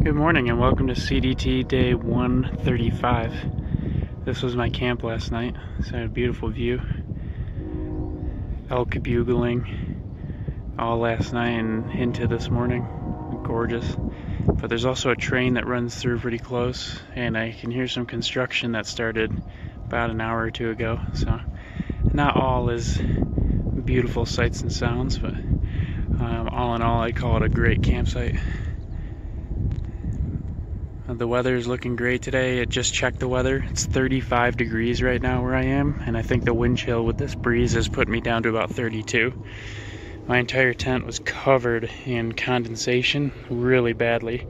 Good morning and welcome to CDT day 135. This was my camp last night, so I had a beautiful view. Elk bugling all last night and into this morning. Gorgeous. But there's also a train that runs through pretty close, and I can hear some construction that started about an hour or two ago. So not all is beautiful sights and sounds, but all in all, I'd call it a great campsite. The weather is looking great today. I just checked the weather. It's 35 degrees right now where I am, and I think the wind chill with this breeze has put me down to about 32. My entire tent was covered in condensation really badly,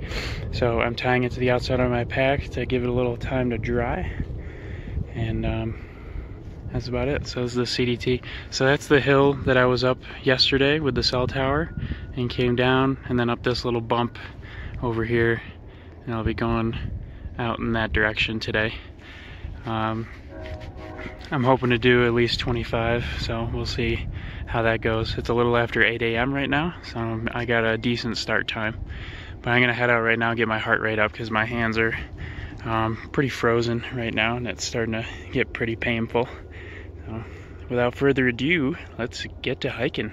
so I'm tying it to the outside of my pack to give it a little time to dry, and that's about it. So this is the CDT. So that's the hill that I was up yesterday with the cell tower, and came down and then up this little bump over here, and I'll be going out in that direction today. I'm hoping to do at least 25, so we'll see how that goes. It's a little after 8 a.m. right now, so I got a decent start time. But I'm gonna head out right now and get my heart rate up because my hands are pretty frozen right now, and it's starting to get pretty painful. So without further ado, let's get to hiking.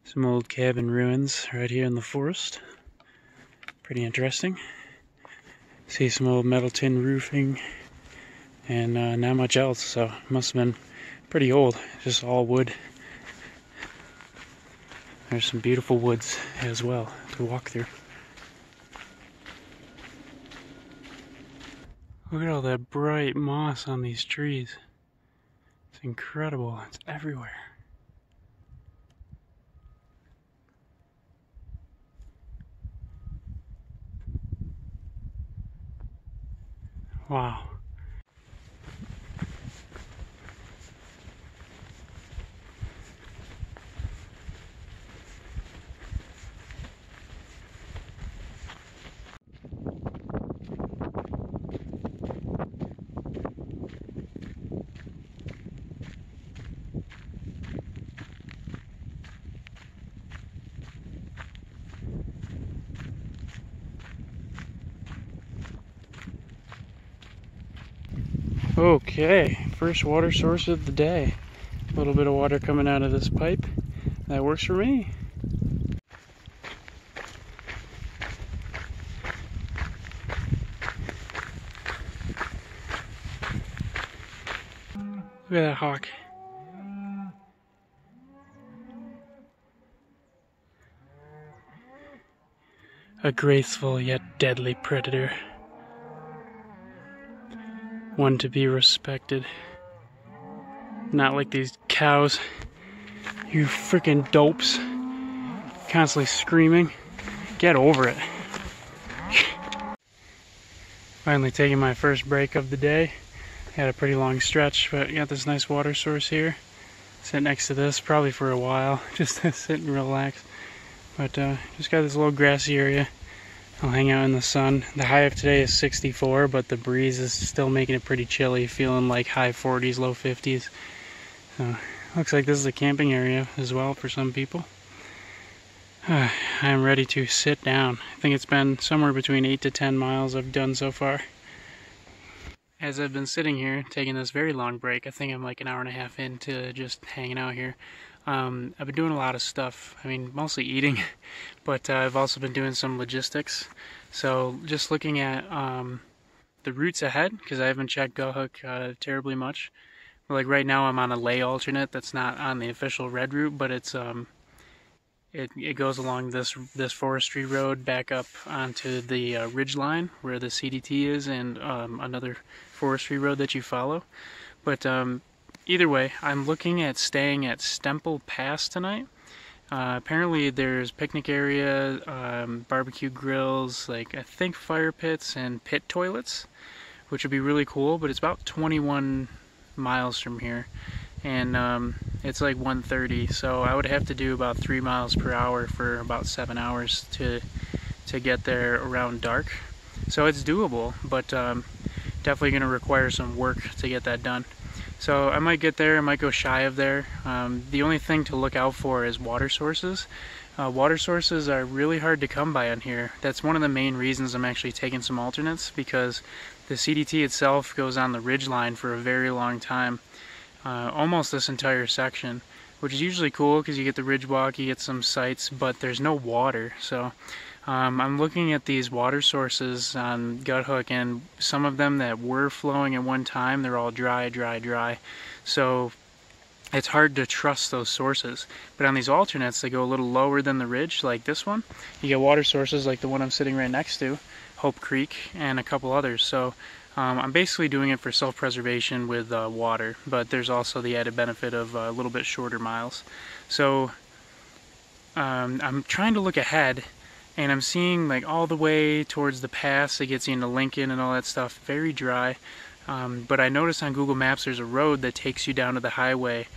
Some old cabin ruins right here in the forest. Pretty interesting. See some old metal tin roofing and not much else, so it must have been pretty old, just all wood. There's some beautiful woods as well to walk through. Look at all that bright moss on these trees. It's incredible, it's everywhere. Wow. Okay, first water source of the day. A little bit of water coming out of this pipe. That works for me. Look at that hawk. A graceful yet deadly predator. One to be respected. Not like these cows. You freaking dopes. Constantly screaming. Get over it. Finally taking my first break of the day. Had a pretty long stretch, but got this nice water source here. Sit next to this probably for a while, just to sit and relax. But just got this little grassy area. I'll hang out in the sun. The high of today is 64, but the breeze is still making it pretty chilly, feeling like high 40s, low 50s. So looks like this is a camping area as well for some people. I am ready to sit down. I think it's been somewhere between 8 to 10 miles I've done so far. As I've been sitting here, taking this very long break, I think I'm like an hour and a half into just hanging out here. I've been doing a lot of stuff. I mean, mostly eating, but I've also been doing some logistics. So just looking at the routes ahead, because I haven't checked GoHook terribly much. But like right now I'm on a lay alternate that's not on the official red route, but it's it goes along this forestry road back up onto the ridge line where the CDT is, and another forestry road that you follow. But either way, I'm looking at staying at Stemple Pass tonight. Apparently there's picnic area, barbecue grills, like I think fire pits and pit toilets, which would be really cool, but it's about 21 miles from here, and it's like 1:30, so I would have to do about 3 miles per hour for about 7 hours to get there around dark. So it's doable, but definitely going to require some work to get that done. So I might get there, I might go shy of there. The only thing to look out for is water sources. Water sources are really hard to come by on here. That's one of the main reasons I'm actually taking some alternates, because the CDT itself goes on the ridge line for a very long time, almost this entire section, which is usually cool because you get the ridge walk, you get some sights, but there's no water. So I'm looking at these water sources on Guthook, and some of them that were flowing at one time, they're all dry. So it's hard to trust those sources. But on these alternates, they go a little lower than the ridge, like this one. You get water sources like the one I'm sitting right next to, Hope Creek, and a couple others. So I'm basically doing it for self-preservation with water, but there's also the added benefit of a little bit shorter miles. So I'm trying to look ahead, and I'm seeing like all the way towards the pass that gets you into Lincoln and all that stuff, very dry. But I noticed on Google Maps there's a road that takes you down to the highway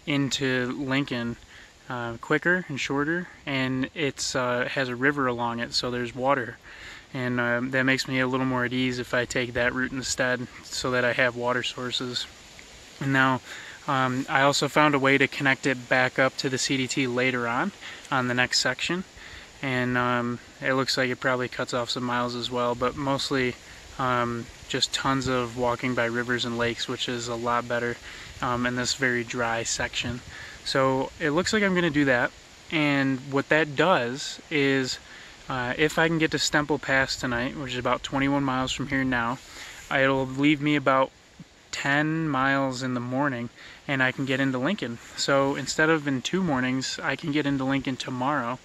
into Lincoln quicker and shorter, and it's has a river along it, so there's water. And that makes me a little more at ease if I take that route instead, so that I have water sources. And now I also found a way to connect it back up to the CDT later on the next section. And it looks like it probably cuts off some miles as well, but mostly just tons of walking by rivers and lakes, which is a lot better in this very dry section. So it looks like I'm going to do that, and what that does is if I can get to Stemple Pass tonight, which is about 21 miles from here now, it'll leave me about 10 miles in the morning, and I can get into Lincoln. So instead of in 2 mornings, I can get into Lincoln tomorrow.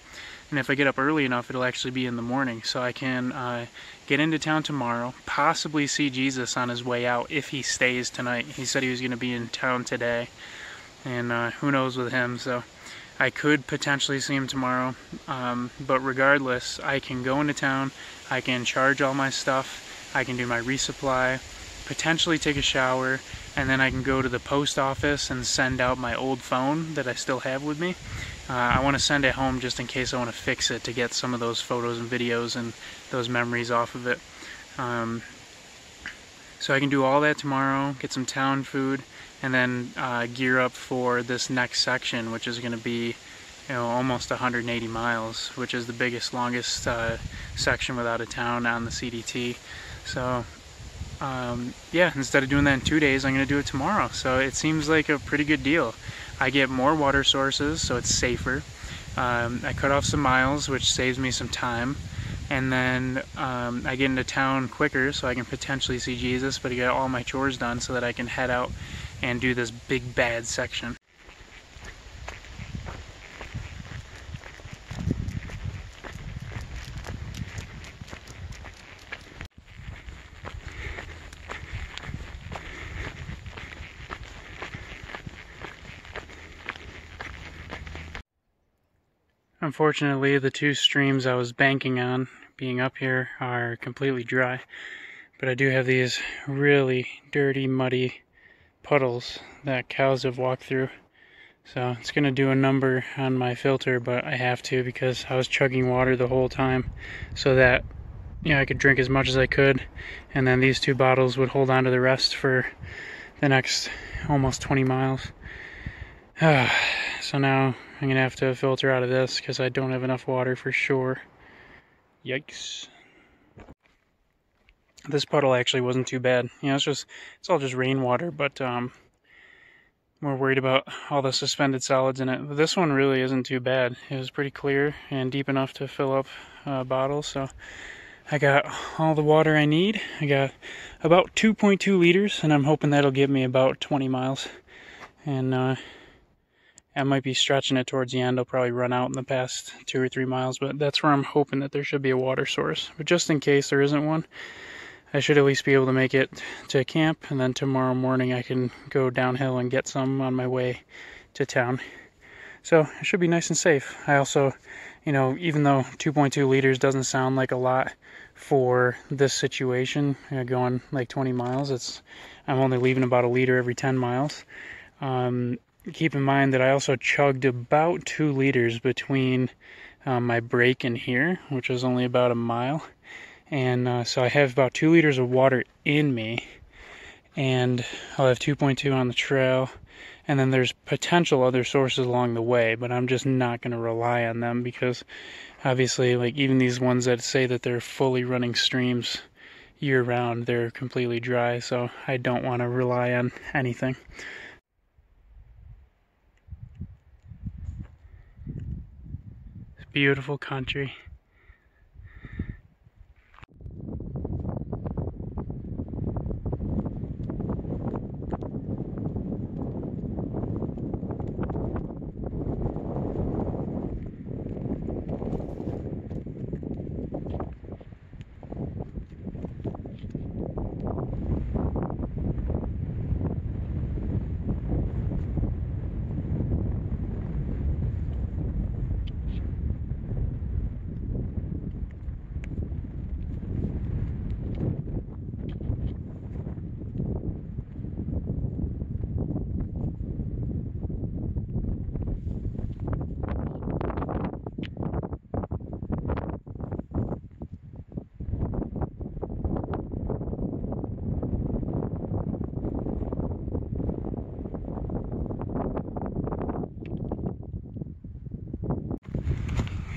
And if I get up early enough, it'll actually be in the morning. So I can get into town tomorrow, possibly see Jesus on his way out if he stays tonight. He said he was going to be in town today, and who knows with him. So I could potentially see him tomorrow. But regardless, I can go into town, I can charge all my stuff, I can do my resupply, potentially take a shower, and then I can go to the post office and send out my old phone that I still have with me. I want to send it home just in case I want to fix it to get some of those photos and videos and those memories off of it. So I can do all that tomorrow, get some town food, and then gear up for this next section, which is going to be, almost 180 miles, which is the biggest, longest section without a town on the CDT. So yeah, instead of doing that in 2 days, I'm going to do it tomorrow. So it seems like a pretty good deal. I get more water sources, so it's safer. I cut off some miles, which saves me some time. And then I get into town quicker, so I can potentially see Jesus, but I get all my chores done so that I can head out and do this big bad section. Unfortunately, the 2 streams I was banking on being up here are completely dry, but I do have these really dirty, muddy puddles that cows have walked through. So it's going to do a number on my filter, but I have to because I was chugging water the whole time so that I could drink as much as I could, and then these 2 bottles would hold on to the rest for the next almost 20 miles. So now I'm going to have to filter out of this because I don't have enough water for sure. Yikes. This puddle actually wasn't too bad. It's all just rainwater, but we're worried about all the suspended solids in it. But this one really isn't too bad. It was pretty clear and deep enough to fill up a bottle, so I got all the water I need. I got about 2.2 liters, and I'm hoping that'll give me about 20 miles. And I might be stretching it towards the end. I'll probably run out in the past 2 or 3 miles, but that's where I'm hoping that there should be a water source. But just in case there isn't one, I should at least be able to make it to camp, and then tomorrow morning I can go downhill and get some on my way to town. So it should be nice and safe. I also, even though 2.2 liters doesn't sound like a lot for this situation, going like 20 miles, I'm only leaving about a liter every 10 miles. Keep in mind that I also chugged about 2 liters between my break and here, which was only about a mile. And so I have about 2 liters of water in me, and I'll have 2.2 on the trail. and then there's potential other sources along the way, but I'm just not going to rely on them because obviously, like, even these ones that say that they're fully running streams year round, they're completely dry, so I don't want to rely on anything. It's beautiful country.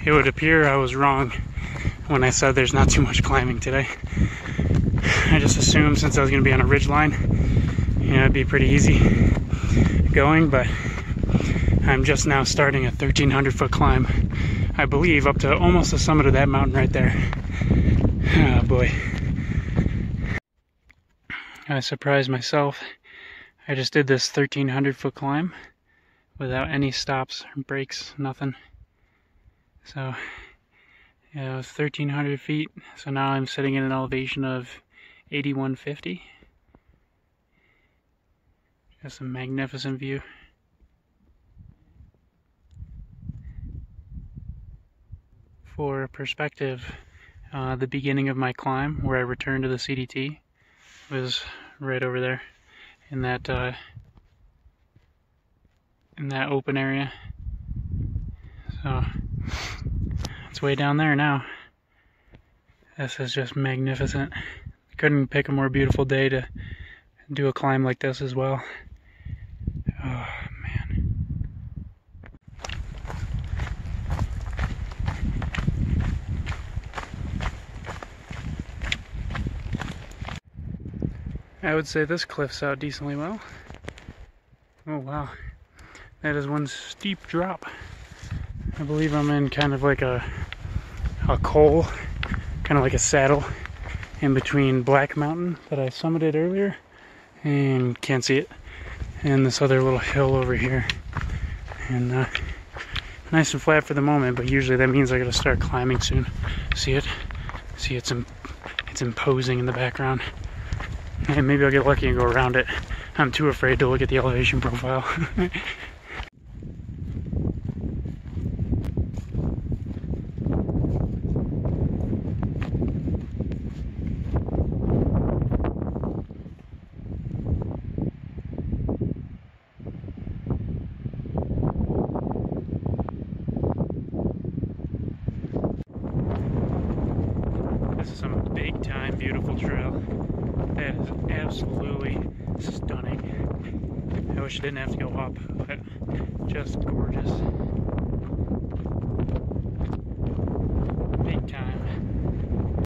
It would appear I was wrong when I said there's not too much climbing today. I just assumed since I was going to be on a ridge line, you know, it'd be pretty easy going, but I'm just now starting a 1,300-foot climb, I believe, up to almost the summit of that mountain right there. Oh boy. I surprised myself. I just did this 1,300-foot climb without any stops or breaks, nothing. So, yeah, it was 1,300 feet. So now I'm sitting in an elevation of 8,150. Just a magnificent view. For perspective, the beginning of my climb, where I returned to the CDT, was right over there in that open area. So it's way down there now. This is just magnificent. Couldn't pick a more beautiful day to do a climb like this as well. Oh man. I would say this cliffs out decently well. Oh wow. That is one steep drop. I believe I'm in kind of like a col, kind of like a saddle in between Black Mountain that I summited earlier and can't see it, and this other little hill over here. And nice and flat for the moment, but usually that means I gotta start climbing soon. See it? See, it's imposing in the background. And maybe I'll get lucky and go around it. I'm too afraid to look at the elevation profile. This is some big time beautiful trail. That is absolutely stunning. I wish I didn't have to go up, but just gorgeous. Big time.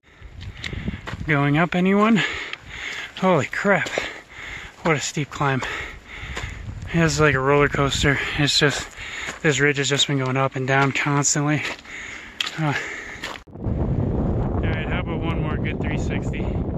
Going up, anyone? Holy crap. What a steep climb. It's like a roller coaster. It's just, this ridge has just been going up and down constantly. Alright, how about one more good 360?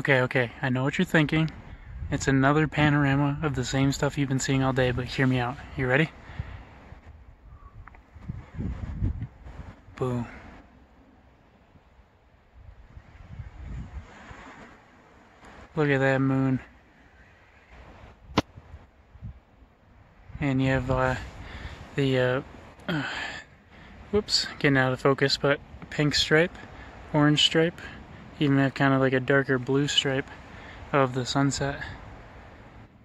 Okay, I know what you're thinking. It's another panorama of the same stuff you've been seeing all day, but hear me out. You ready? Boom. Look at that moon. And you have whoops, getting out of focus, but pink stripe, orange stripe, even have kind of like a darker blue stripe of the sunset.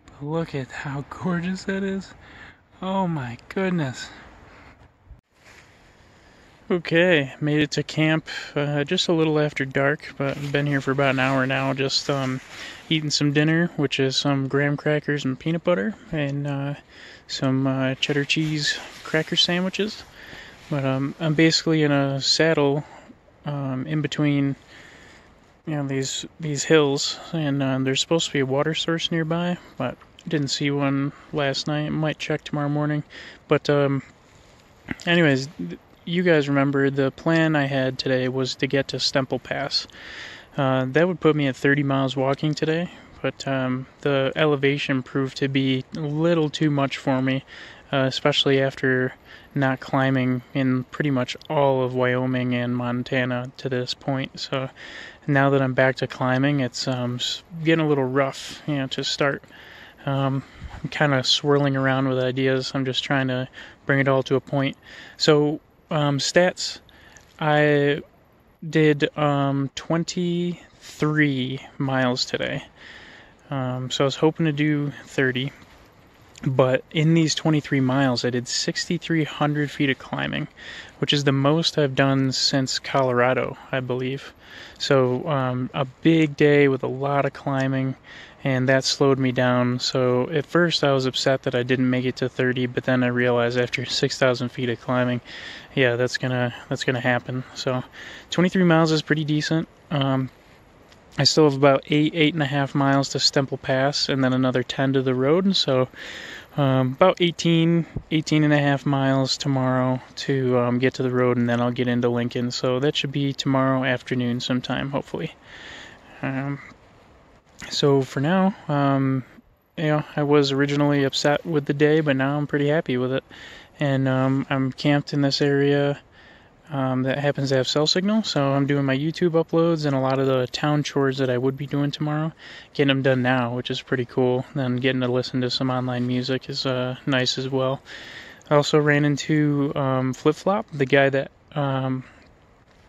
But look at how gorgeous that is. Oh my goodness. Okay, made it to camp just a little after dark, but I've been here for about an hour now, just eating some dinner, which is some graham crackers and peanut butter, and some cheddar cheese cracker sandwiches. But I'm basically in a saddle in between, you know, these hills, and there's supposed to be a water source nearby, but didn't see one last night. Might check tomorrow morning. But anyways, you guys remember the plan I had today was to get to Stemple Pass. That would put me at 30 miles walking today, but the elevation proved to be a little too much for me, especially after not climbing in pretty much all of Wyoming and Montana to this point. So now that I'm back to climbing, it's getting a little rough, you know, to start. I'm kind of swirling around with ideas. I'm just trying to bring it all to a point. So stats, I did 23 miles today. So I was hoping to do 30. But in these 23 miles, I did 6,300 feet of climbing, which is the most I've done since Colorado, I believe. So a big day with a lot of climbing, and that slowed me down. So at first I was upset that I didn't make it to 30, but then I realized after 6,000 feet of climbing, yeah, that's gonna happen. So 23 miles is pretty decent. I still have about 8.5 miles to Stemple Pass, and then another 10 to the road. So about 18.5 miles tomorrow to get to the road, and then I'll get into Lincoln. So that should be tomorrow afternoon sometime, hopefully. So for now, you know, I was originally upset with the day, but now I'm pretty happy with it. And I'm camped in this area that happens to have cell signal, so I'm doing my YouTube uploads and a lot of the town chores that I would be doing tomorrow, getting them done now, which is pretty cool. Then getting to listen to some online music is nice as well. I also ran into Flip Flop, the guy that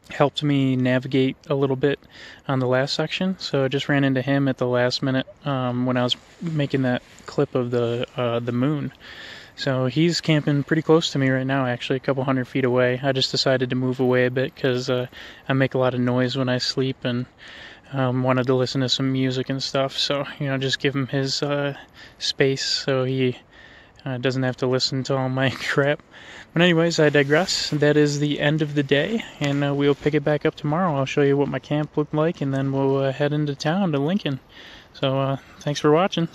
helped me navigate a little bit on the last section. So I just ran into him at the last minute when I was making that clip of the moon. So he's camping pretty close to me right now, actually, a couple hundred feet away. I just decided to move away a bit because I make a lot of noise when I sleep, and wanted to listen to some music and stuff. So, you know, just give him his space so he doesn't have to listen to all my crap. But anyways, I digress. That is the end of the day, and we'll pick it back up tomorrow. I'll show you what my camp looked like, and then we'll head into town to Lincoln. So thanks for watching.